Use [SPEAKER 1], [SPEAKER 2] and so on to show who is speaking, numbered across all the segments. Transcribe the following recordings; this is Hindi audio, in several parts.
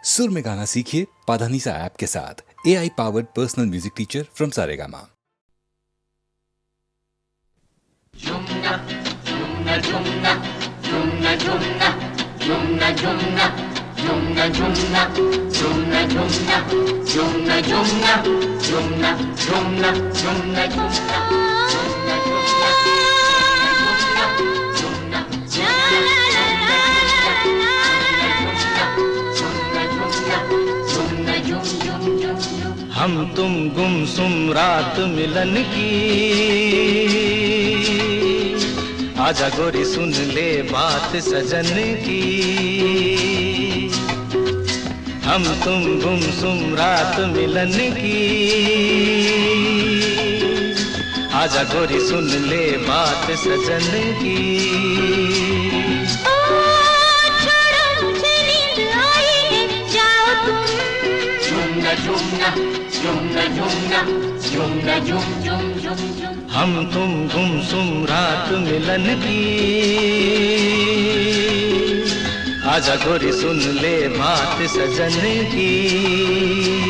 [SPEAKER 1] सुर में गाना सीखिए पाधानीसा ऐप के साथ। AI powered personal music teacher from Saregama.
[SPEAKER 2] Jumna, jumna, jumna, jumna, jumna, jumna, jumna, jumna, jumna, jumna, jumna, jumna, jumna, jumna, jumna, jumna, jumna,
[SPEAKER 3] हम तुम गुमसुम रात मिलन की, आजा गोरी सुन ले बात सजन की। हम तुम गुमसुम रात मिलन की, आजा गोरी सुन ले बात सजन की। हम तुम गुमसुम रात मिलन की, आजा गोरी सुन ले बात सजन की।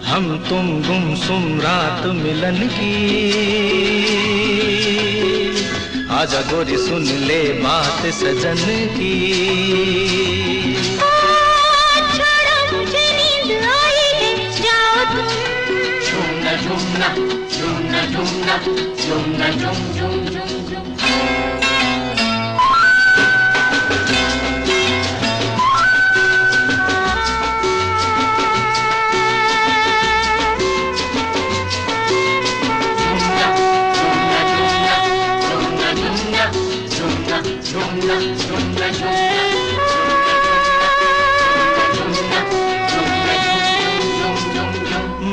[SPEAKER 3] हम तुम गुमसुम रात मिलन की, आजा गोरी सुन ले बात सजन की।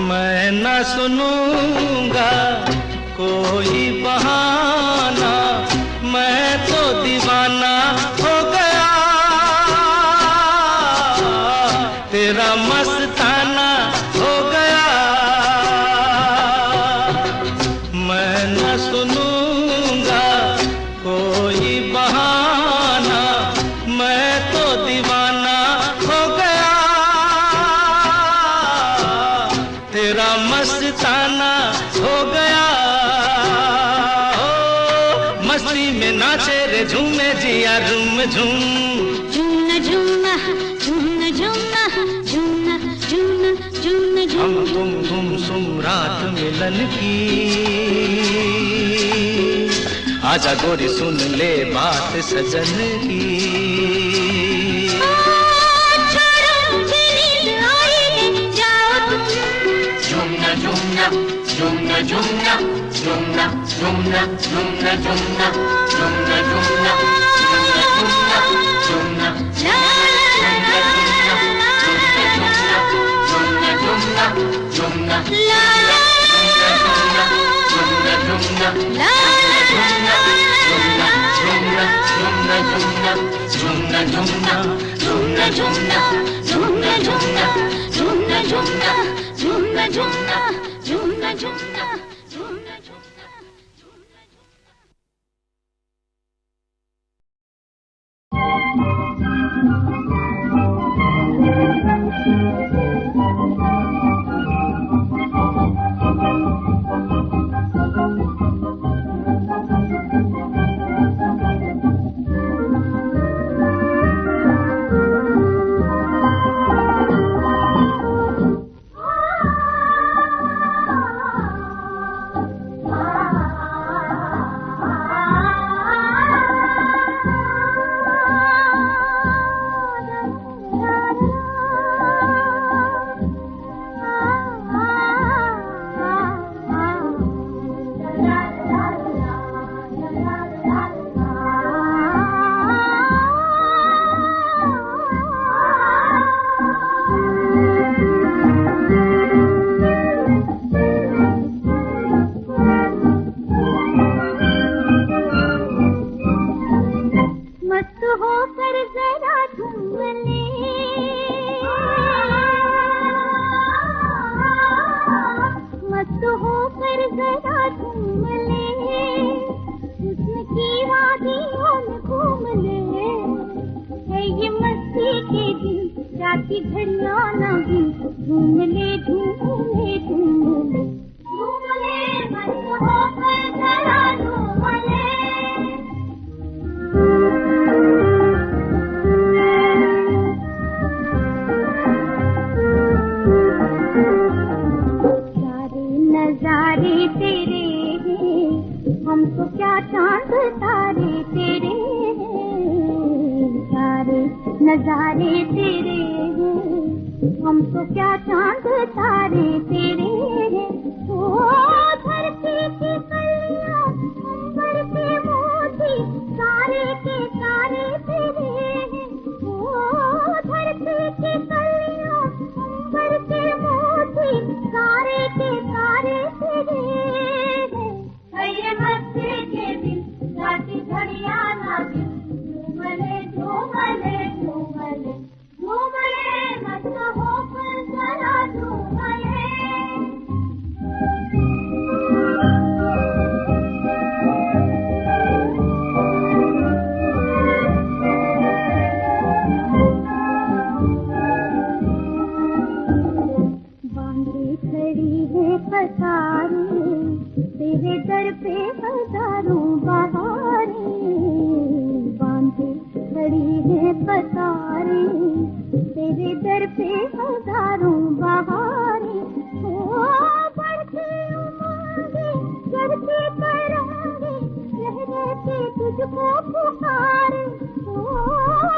[SPEAKER 3] मैं न सुनूंगा कोई बहाना, मैं तो दीवाना हो गया, तेरा मस्ताना हो गया। मैं न सुनूंगा कोई बहाना, मैं तो दीवाना हो गया, तेरा मस्ताना हो गया। ओ मस्ती में नाचे रे झूमे जिया झूम झूम। हम तुम गुमसुम रात मिलन की, आजा गोरी सुन ले बात सजन की।
[SPEAKER 4] होकर जरा झूम ले, हुस्न की वादियों में घूम ले। है ये मस्ती के दिन, जाती घड़ियां ना गिन, झूम ले झूम ले झूम ले झूम ले, मस्त होकर जरा झूम ले। नजारे तेरे हैं, हमको क्या चांद तारे तेरे हैं। सारे नजारे तेरे हैं, हमको क्या चांद तारे तेरे हैं। ओ धरती की कलियां, अंबर के मोती, सारे के सारे तेरे हैं। ओ धरती की कलियां, अंबर के मोती, सारे के सारे तेरे हैं। ये मस्ती के दिन, जाती घड़ियां ना गिन, झूम ले झूम ले झूम ले झूम ले, मस्त होकर जरा झूम ले। खड़ी है कतारें, तेरे दर पे हजारों बहारें। बांधे खड़ी है कतारें, तेरे दर पे हजारों बहारें। ओ बढ़ती उमंगे, चढ़ती तरंगे, रह रह के तुझको पुकारे। ओ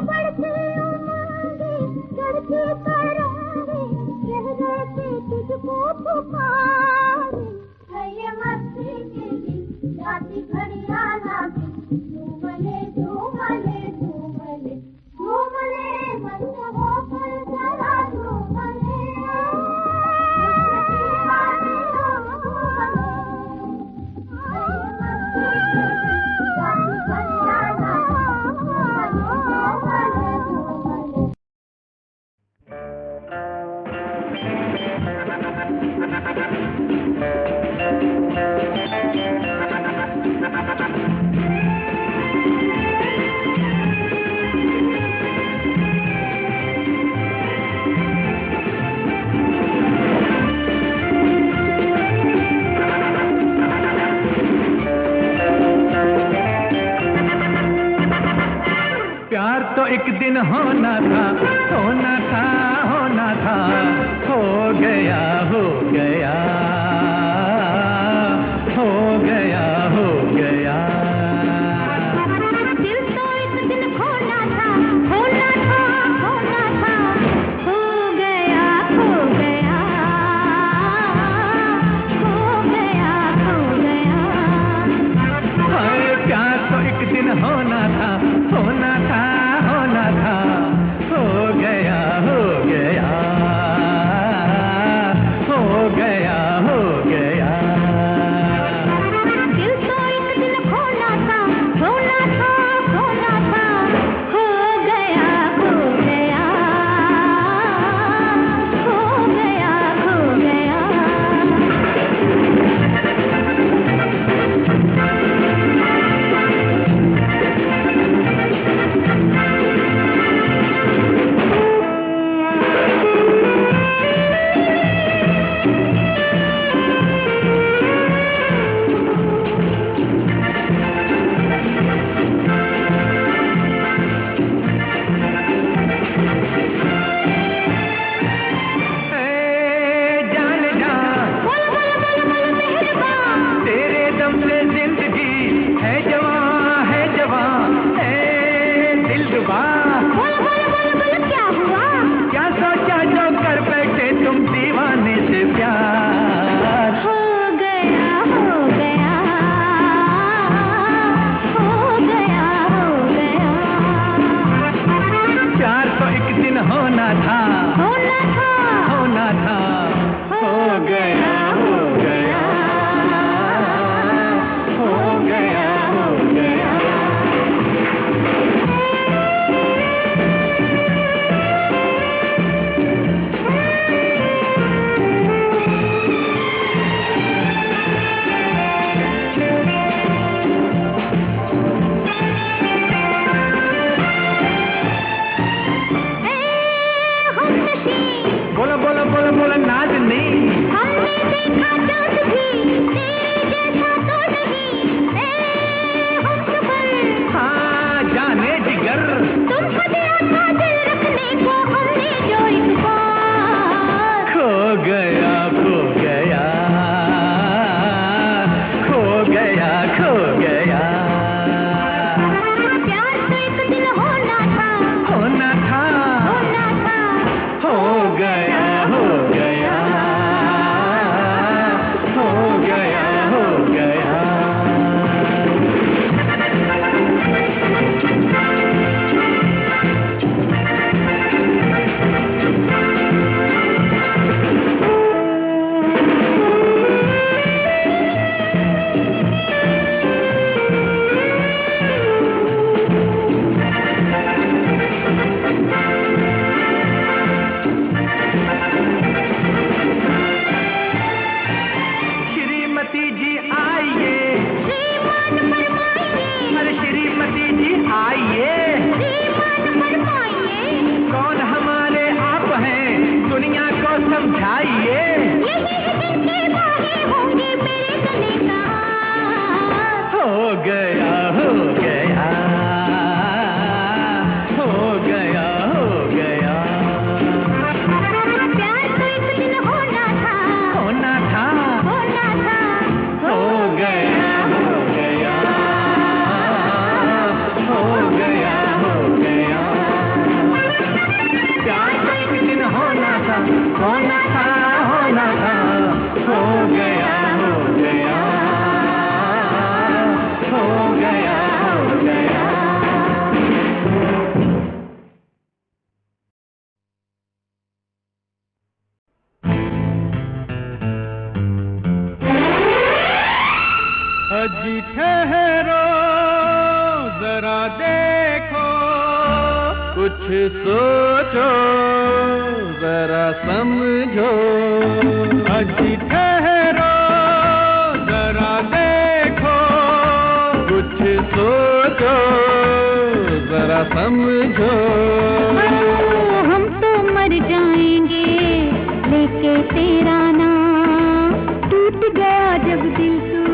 [SPEAKER 4] बढ़ती उमंगे, चढ़ती तरंगे, रह रह के तुझको पुकारे। है ये मस्ती के दिन, जाती घड़ियां ना गिन, झूम ले झूम ले झूम ले झूम ले, मस्त होकर जरा झूम ले।
[SPEAKER 3] प्यार तो एक दिन होना था, होना था, होना था, हो गया हो गया हो गया हो गया।
[SPEAKER 4] दिल तो एक दिन होना था, होना था, होना था, हो गया हो गया हो गया हो गया।
[SPEAKER 3] हाय प्यार तो एक दिन होना था, होना था, होना था, हो गया हो गया हो गया हो गया। अजी ठहरो जरा देखो, कुछ सोचो जरा समझो। अजी ठहरो जरा देखो, कुछ सोचो जरा समझो।
[SPEAKER 4] हम तो मर जाएंगे लेके तेरा नाम, टूट गया जब दिल तू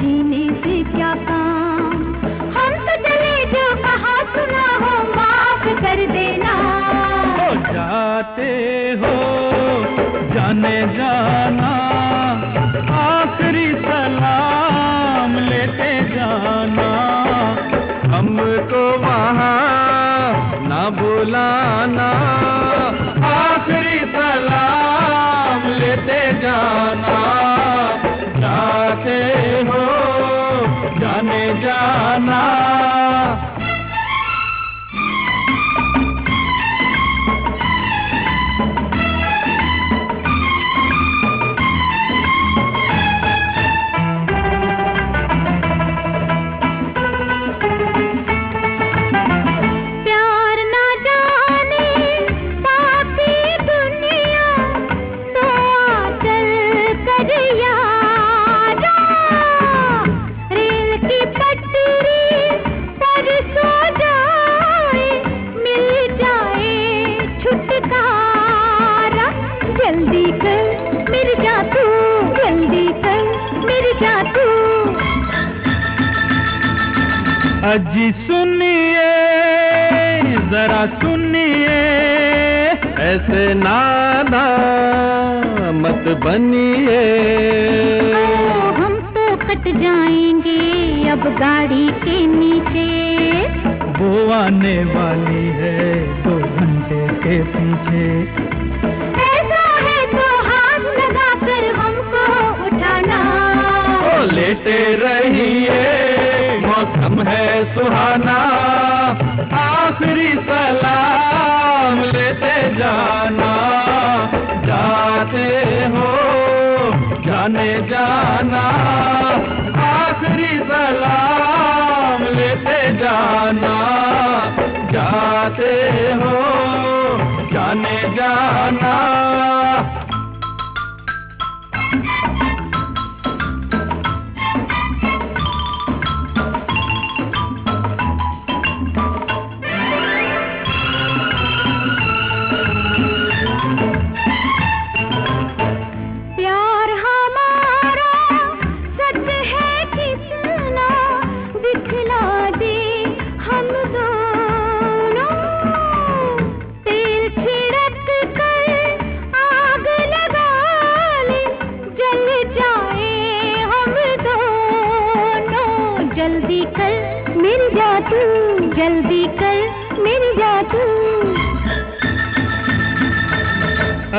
[SPEAKER 4] जीने से क्या काम। हम तो चले जो कहा सुना हो माफ कर देना।
[SPEAKER 3] हो जाते हो जाने जाना, आखिरी सलाम लेते जाना। हमको वहाँ ना बुलाना, आखिरी सलाम लेते जाना। जाते हो जाने जाना।
[SPEAKER 4] प्यार ना जाने पापी दुनिया, तो चल कर यारा रेल की पटरी पर सो जाए, मिल जाए छुटकारा। जल्दी कर मिल जा तू, जल्दी कर मिल जा तू।
[SPEAKER 3] अजी सुनिए जरा सुनिए, ऐसे नादा मत बनिए।
[SPEAKER 4] हम तो कट जाएंगे अब गाड़ी के नीचे,
[SPEAKER 3] वो आने वाली है 2 घंटे के पीछे।
[SPEAKER 4] ऐसा है तो हाथ लगा कर हमको उठाना।
[SPEAKER 3] ओ लेटे रहिए मौसम है सुहाना, आखिरी सलाम लेते जाना। जाते हो जाने जाना, आखिरी सलाम लेते जाना। जाते हो जाने जाना।
[SPEAKER 4] प्यार हमारा सच है कितना, दिखला दे हम दोनों। तेल छिड़क कर आग लगा ले, जल जाए हम दोनों। जल्दी कर मिल जा तू, जल्दी कर मिल जा तू।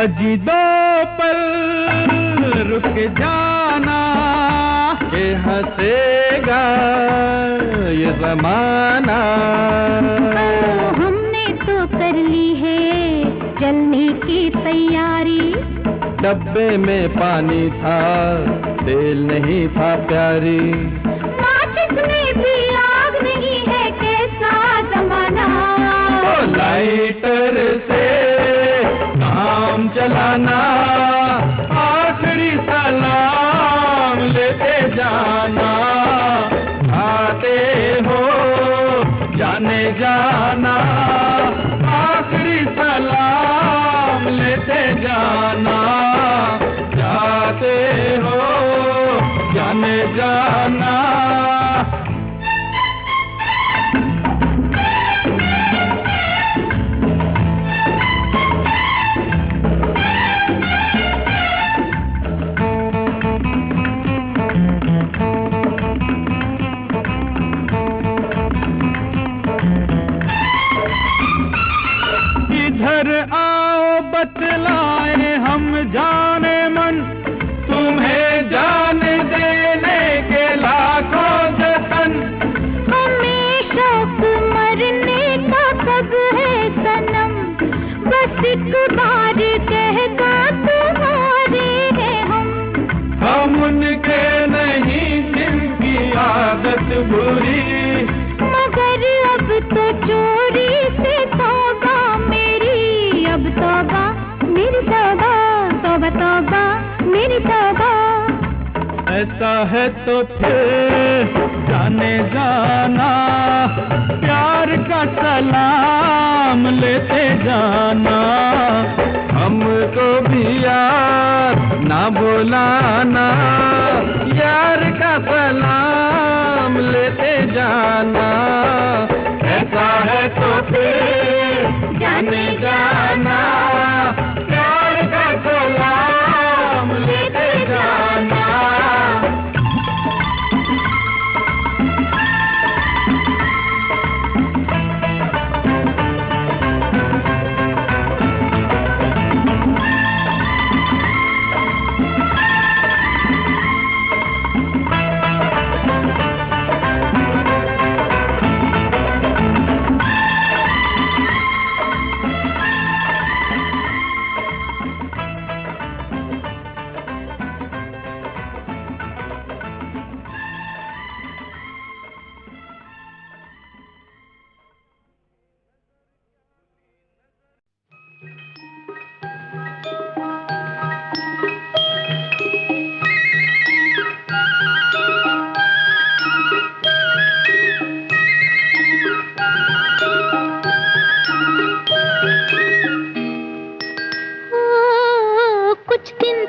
[SPEAKER 3] अजी 2 पल रुक जाना, ये हंसेगा ये जमाना।
[SPEAKER 4] हमने तो कर ली है जलने की तैयारी।
[SPEAKER 3] डब्बे में पानी था तेल नहीं था प्यारी।
[SPEAKER 4] माचिस में भी आग नहीं है, कैसा जमाना।
[SPEAKER 3] ओ लाइटर से काम चलाना, आखिरी सलाम लेते जाना। आते हो जाने जाना, आखिरी सलाम लेते जाना। जाते हो जाने जाना। इधर आओ बतलाए हम जाने मन, तुम्हें जान देने के लाखों जतन।
[SPEAKER 4] हमें शौक मरने का कब है सनम, बस एक बार कह दो तुम्हारे हैं हम।
[SPEAKER 3] हम उनके नहीं जिनकी आदत बुरी,
[SPEAKER 4] मगर अब तो चोरी से तौबा मेरी, अब तौबा मेरी तौबा, तौबा तौबा मेरी तौबा।
[SPEAKER 3] ऐसा है तो फिर जाने जाना, प्यार का सलाम लेते जाना, हमको भी यार ना बुलाना, यार का सलाम लेते जाना। ऐसा है तो फिर जाने जाना, प्यार का सलाम लेते जाना।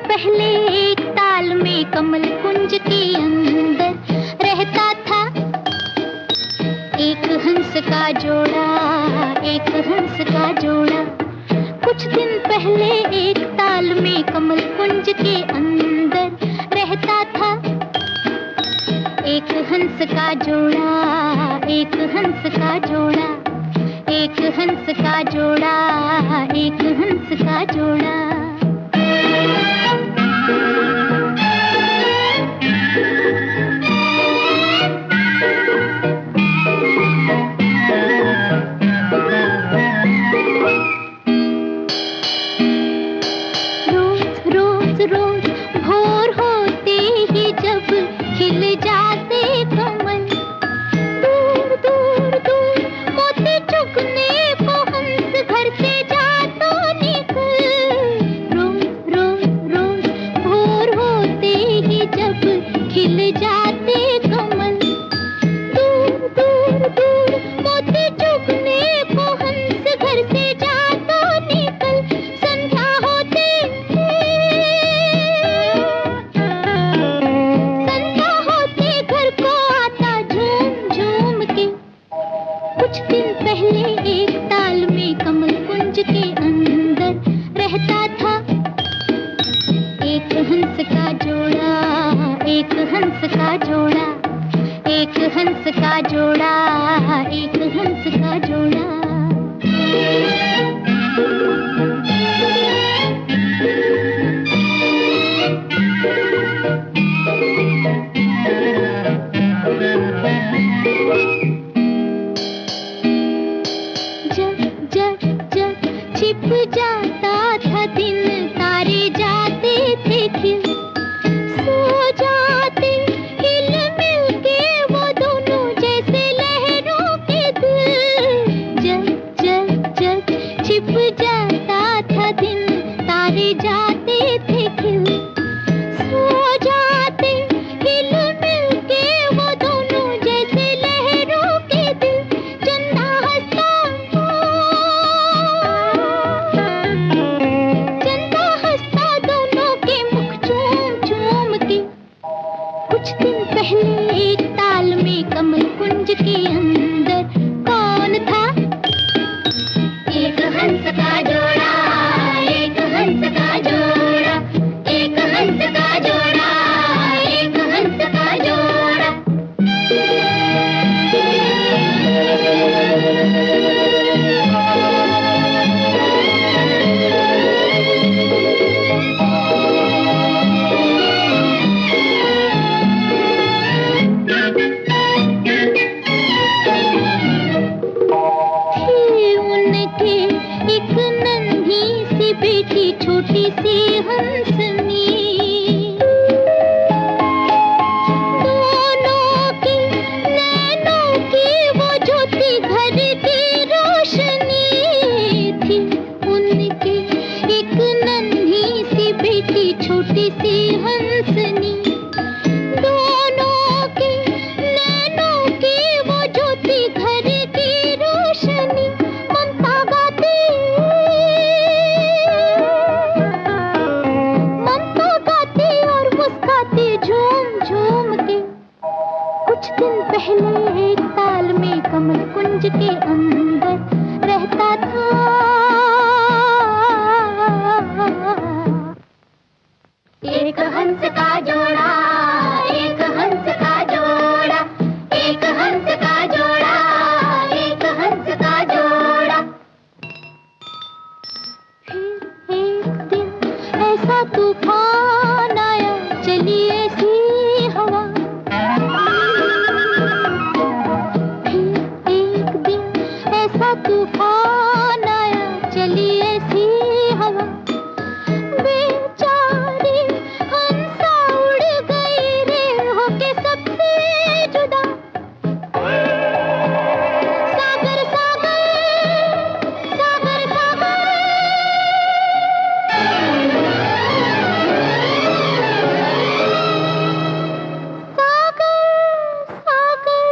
[SPEAKER 4] पहले एक ताल में कमल कुंज के अंदर रहता था एक हंस का जोड़ा, एक हंस का जोड़ा। कुछ दिन पहले एक ताल में कमल कुंज के अंदर रहता था एक हंस का जोड़ा, एक हंस का जोड़ा, एक हंस का जोड़ा, एक हंस का जोड़ा। छिप दिन पहले एक ताल में कमल कुंज के अंदर रहता था एक हंस का जोड़ा, एक हंस का जोड़ा, एक हंस का जोड़ा, एक हंस का जोड़ा। फिर एक दिन ऐसा तूफान आया, चली ऐसी हवा। फिर एक दिन ऐसा तूफान आया, चली ऐसी हवा। बेचारी हंसा उड़ गई रे होके सबसे जुदा। सागर सागर सागर सागर सागर सागर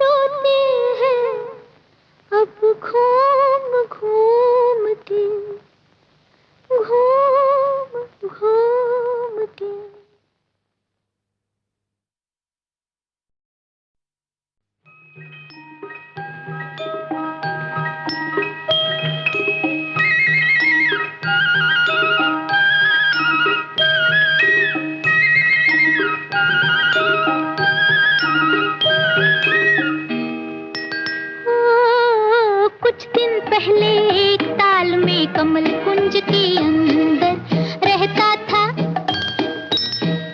[SPEAKER 4] डोलते हैं अब घूम घूम के, घूम घूम के। कुछ दिन पहले एक ताल में कमल कुंज के अंदर रहता था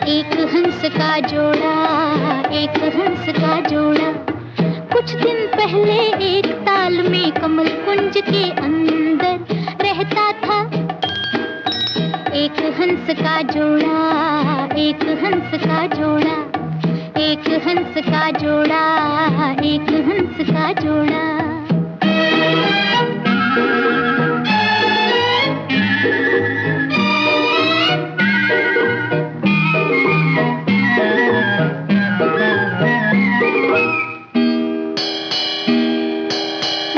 [SPEAKER 4] एक हंस का जोड़ा, एक हंस का जोड़ा। कुछ दिन पहले एक ताल में कमल कुंज के अंदर रहता था एक हंस का जोड़ा, एक हंस का जोड़ा, एक हंस का जोड़ा, एक हंस का जोड़ा।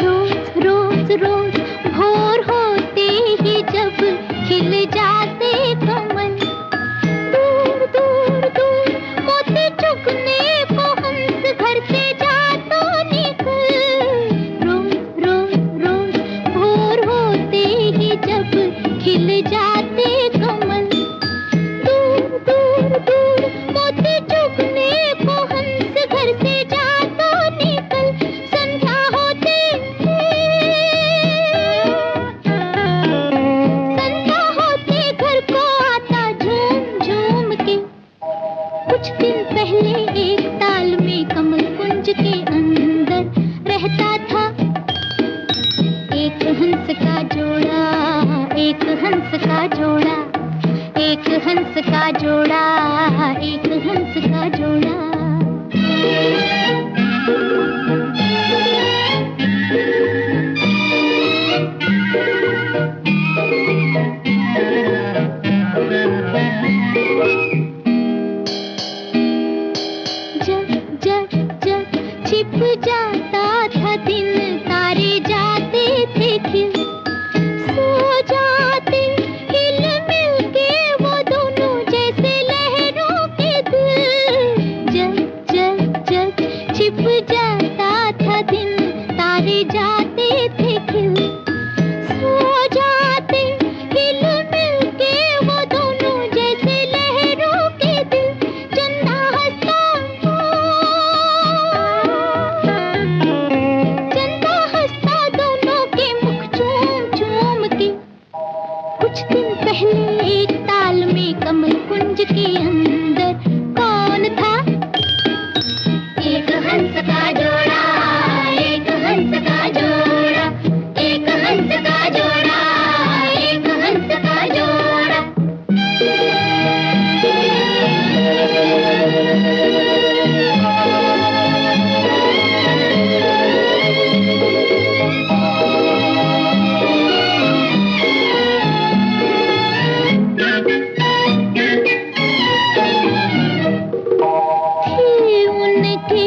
[SPEAKER 4] रोज रोज रोज भोर होते ही जब खिल जाते कमल, दूर दूर दूर मोती चुगने को हंस घर से जा तो निकल। रोज रोज रोज भोर होते ही जब खिल जाते कमल, दूर दूर दूर मोती चुगने को हंस घर से जा तो निकल। संध्या होते संध्या होते घर को आता झूम झूम के। कुछ दिन पहले एक ताल में कमल कुंज के अंदर रहता था एक हंस का जोड़ा, एक हंस का जोड़ा, एक हंस का जोड़ा, एक हंस का जोड़ा। जब जब जब छिप जाता था दिन, तारे जाते थे खिल, सो जाते हिल मिल के वो दोनों जैसे लहरों के दिल। जब जब जब छिप जाता था दिन, तारे जाते थे खिल, सो जाते हिल मिल के वो दोनों जैसे लहरों के दिल। चंदा हंसता चंदा हंसता दोनों के मुख चूम चूम के। कुछ दिन पहले एक ताल में कमल कुंज के अंदर कौन था? एक हंस का जोड़ा, एक हंस का जोड़ा, एक हंस का जोड़ा, एक हंस का जोड़ा। थी उनके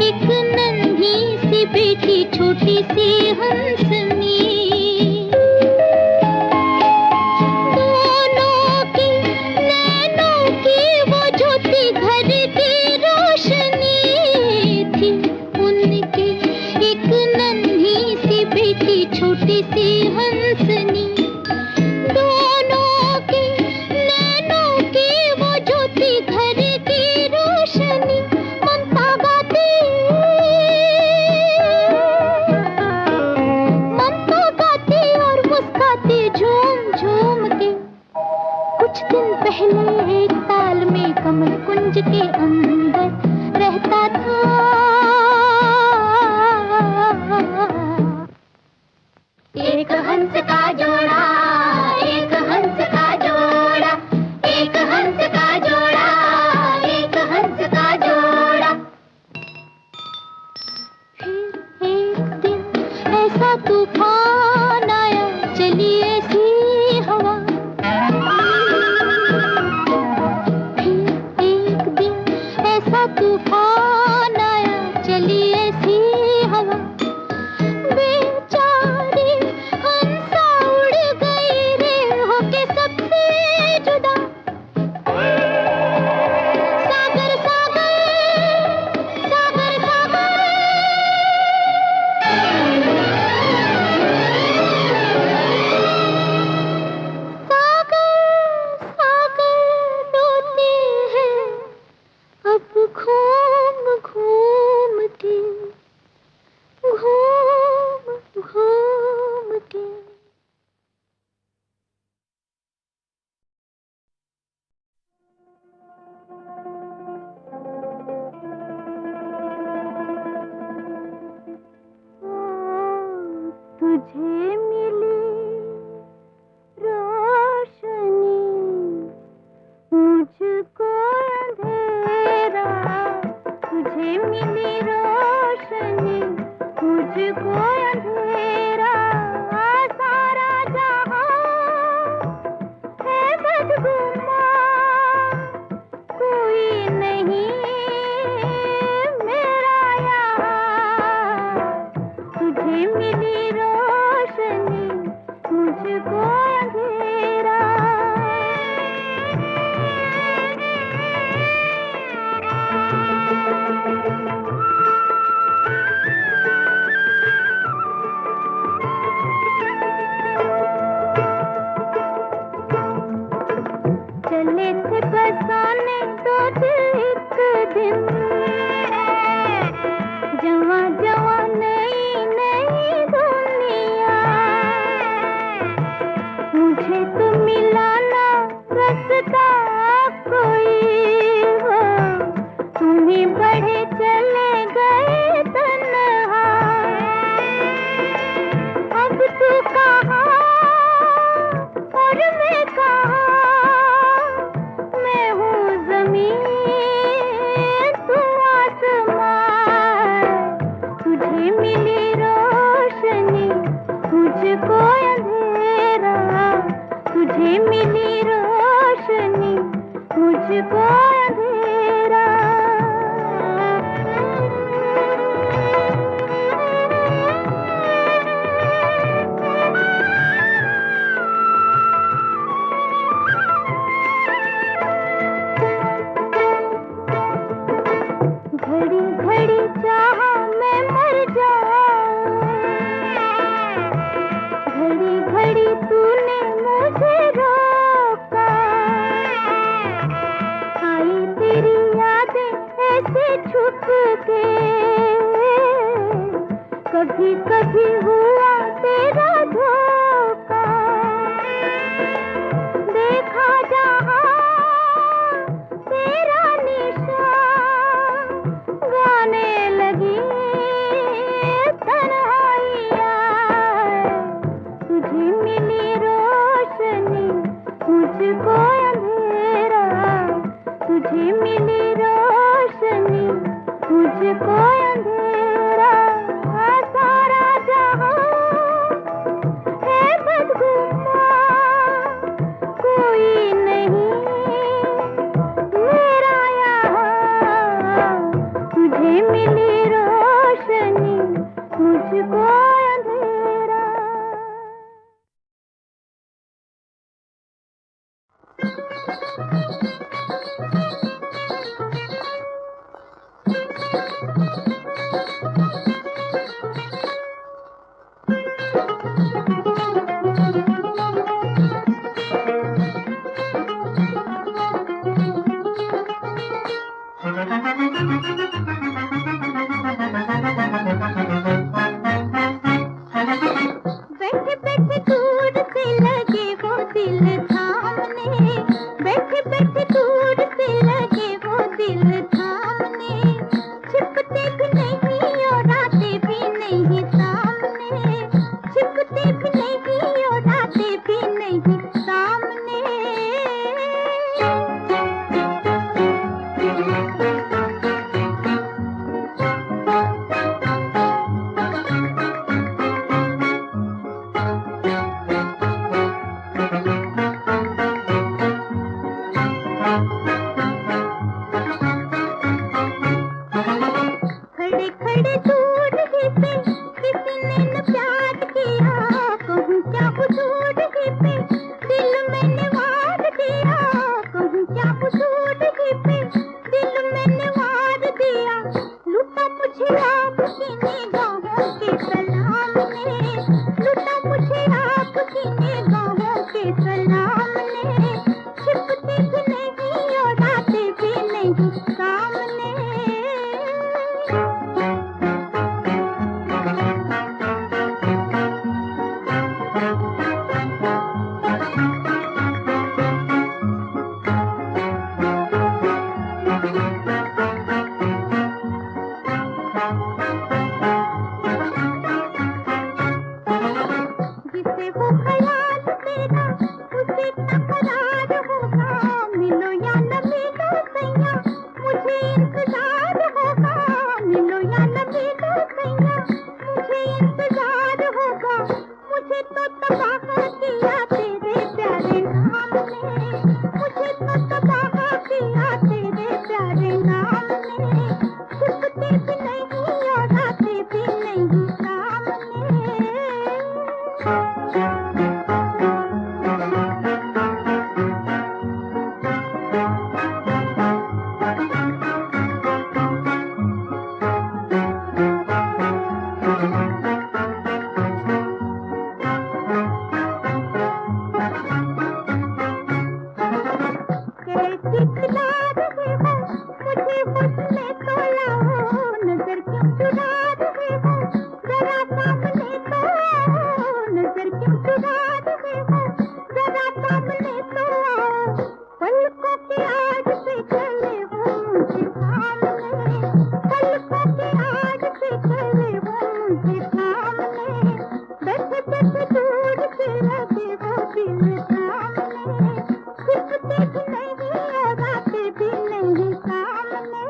[SPEAKER 4] एक नन्ही सी बेटी, छोटी सी हंसनी। दोनों की नैनों की वो ज्योति, घर की रोशनी। के अंदर रहता था। एक हंस का जोड़ा, एक हंस का जोड़ा, एक हंस का जोड़ा, एक हंस का जोड़ा। फिर एक दिन ऐसा तूफान आया, चली ऐसी हवा। फिर एक दिन ऐसा तूफान आया, चली ऐसी हवा। बेचारी हंसा उड़ गई रे, होके सबसे जुदा। सागर सागर सागर सागर, सागर सागर डोलते हैं अब घूम घूम के, घूम घूम के। तुझे मिली रोशनी, मुझको अंधेरा। तुझे मिली रोशनी, मुझको अंधेरा। सारा जहां है बदगुमान, कोई नहीं मेरा यहाँ। तुझे मिली रोशनी, मुझको अंधेरा। चले थे बसाने दो दिल एक दिन, जवां जवां नई नई दुनिया। मुझे तो मिला ना रास्ता कोई हो, तुम ही बढ़े चले गए तन्हा। अब तू कहाँ और मैं कहाँ, मैं हूँ ज़मीन तू आसमान। तुझे मिली रोशनी, मुझको अंधेरा। तुझे मिली रोशनी, मुझको अंधेरा। घड़ी घड़ी चाहा मैं मर जाऊं, घड़ी घड़ी तूने मुझे रोका। आई तेरी यादें ऐसे छुप के, कभी कभी हुआ तेरा धोखा। देखा जहाँ तेरा निशान, गाने लगी तन्हाइयाँ। तुझे मिली रोशनी, मुझको अंधेरा। तुझे मिली रोशनी, मुझको अंधेरा। सारा जहां है बदगुमान, कोई नहीं मेरा यहाँ। तुझे मिली रोशनी, मुझको अंधेरा। बैठे बैठे दूर से लगे वो दिल थामने, बैठे बैठे दूर से लगे वो दिल मुझसे तो लाओ, नजर क्यों चुरा रहे हो, जरा सामने तो आओ, नजर क्यों चुरा रहे हो, जरा सामने तो आओ, पलकों के आग से खड़े हो मुझे सामने, पलकों के आग से खड़े हो मुझे सामने, बैठे बैठे दूर से लगे हो दिल सामने, दिखते भी नहीं और आते भी नहीं सामने।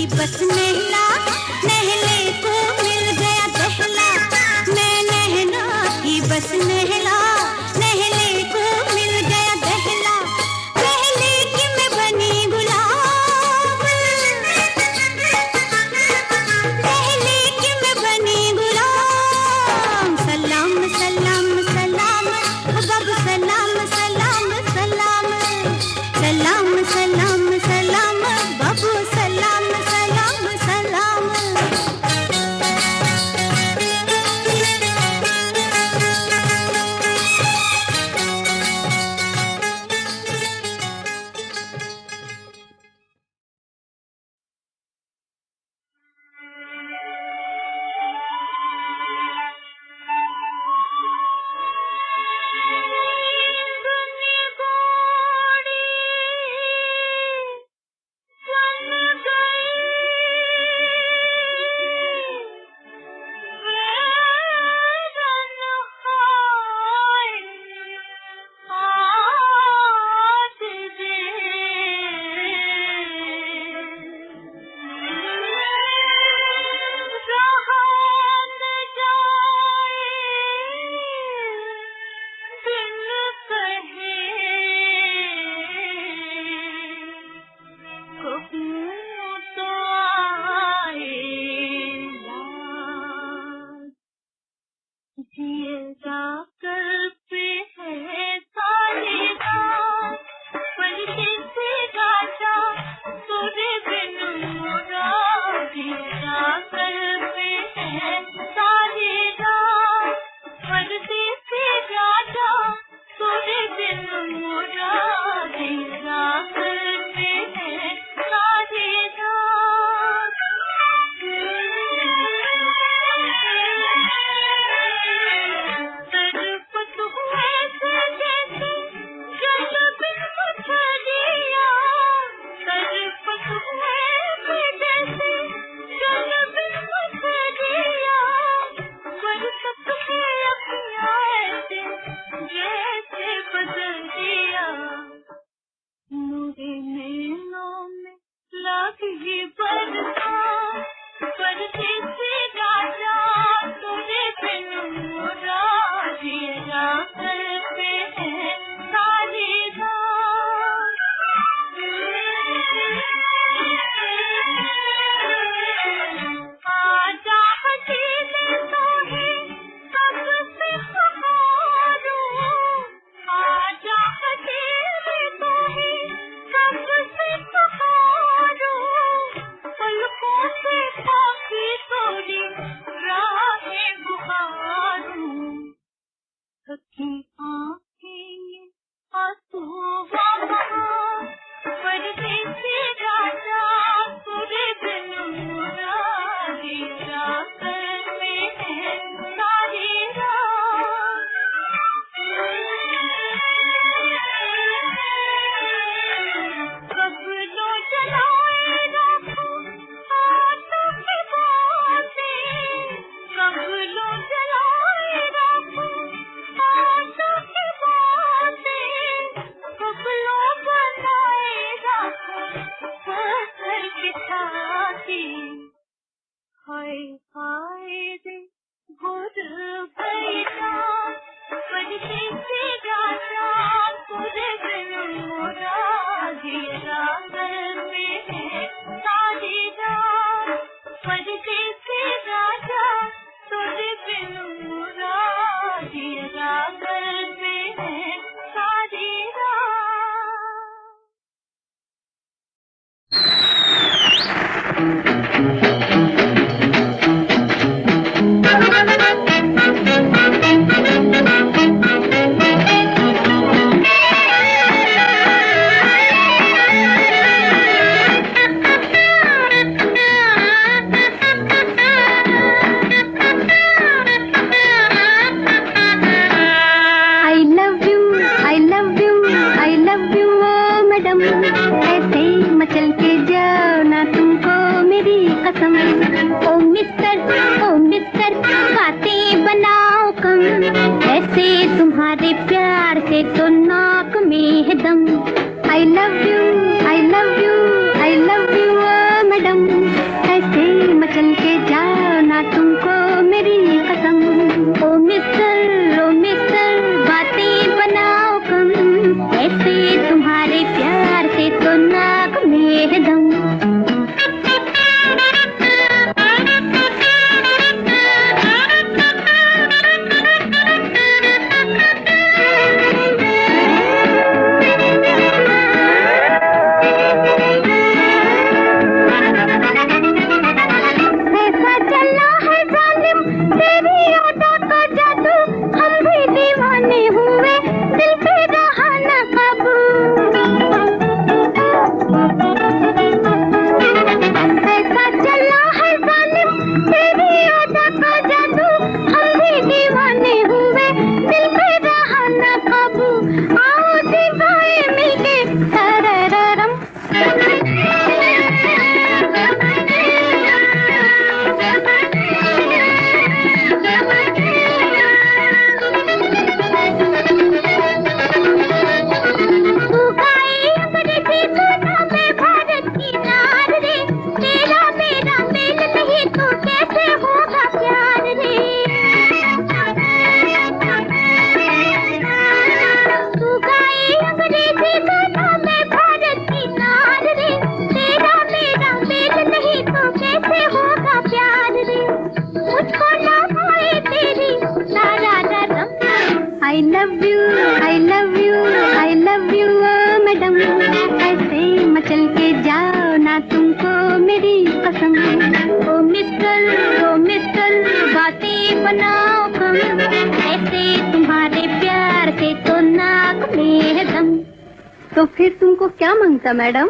[SPEAKER 4] बस नहला नहले को मिल गया दहला मैं नहना की बस नहला नहले को मिल गया दहला पहले कि मैं बनी गुलाब पहले कि मैं बनी गुलाम सलाम सलाम सलाम बाबू सलाम सलाम सलाम सलाम सलाम सलाम बाबू सलाम सलाम सलाम
[SPEAKER 5] तुम्हारे प्यार से तो नाक में है दम। I love you, I love you, I love you, madam. तो फिर तुमको क्या मांगता मैडम?